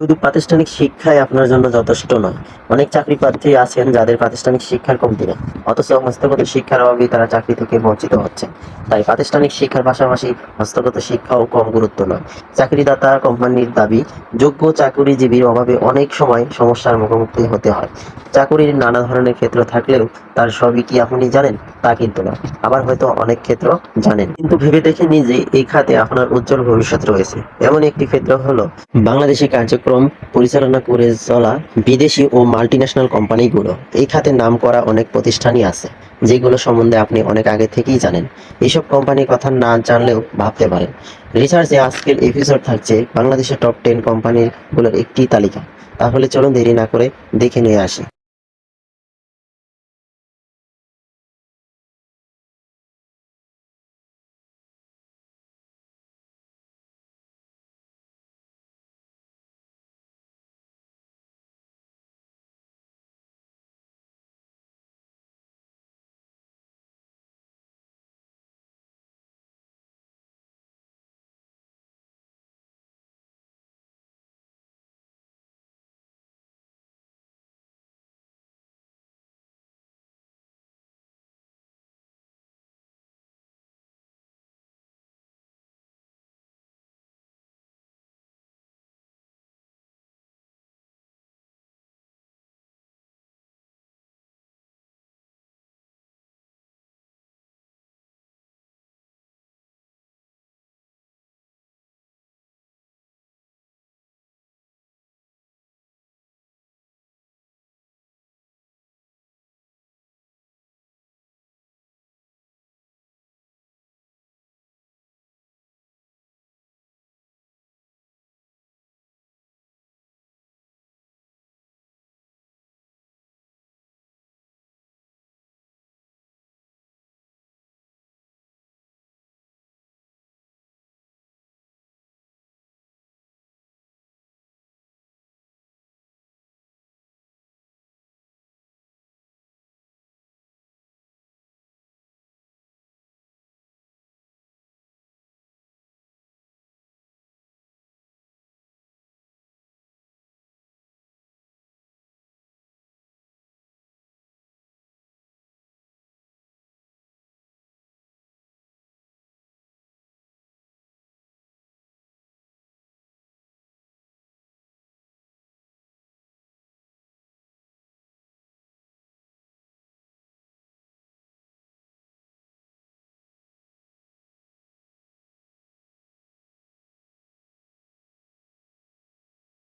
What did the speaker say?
শুধু প্রাতিষ্ঠানিক শিক্ষাই আপনার জন্য যথেষ্ট নয়। অনেক চাকরি প্রার্থী আছেন যাদের প্রাতিষ্ঠানিক শিক্ষার কমতি নেই, অথচ হস্তগত শিক্ষার অভাবে তারা চাকরি থেকে বঞ্চিত হচ্ছেন। তাই প্রাতিষ্ঠানিক শিক্ষার পাশাপাশি হস্তগত শিক্ষাও কম গুরুত্ব নয়। চাকরিদাতা কোম্পানির দাবি, যোগ্য চাকরিজীবীর অভাবে অনেক সময় সমস্যার মুখোমুখি হতে হয়। চাকুরির নানা ধরনের ক্ষেত্র থাকলেও তার সবই কি আপনি জানেন? তা কিন্তু না। আবার হয়তো অনেক ক্ষেত্র জানেন, কিন্তু ভেবে দেখেননি যে এই খাতে আপনার উজ্জ্বল ভবিষ্যৎ রয়েছে। এমন একটি ক্ষেত্র হলো বাংলাদেশে কার্যক্রম পরিচালনা করে চলা বিদেশি ও মাল্টিন্যাশনাল কোম্পানিগুলো। এই খাতে নামকরা অনেক প্রতিষ্ঠানই আছে, যেগুলো সম্বন্ধে আপনি অনেক আগে থেকেই জানেন। এইসব কোম্পানির কথা না জানলেও ভাবতে পারেন। রিসার্চে আজকের এপিসোড থাকছে বাংলাদেশের টপ 10 কোম্পানিগুলোর একটি তালিকা। তাহলে চলুন দেরি না করে দেখে নিয়ে আসি।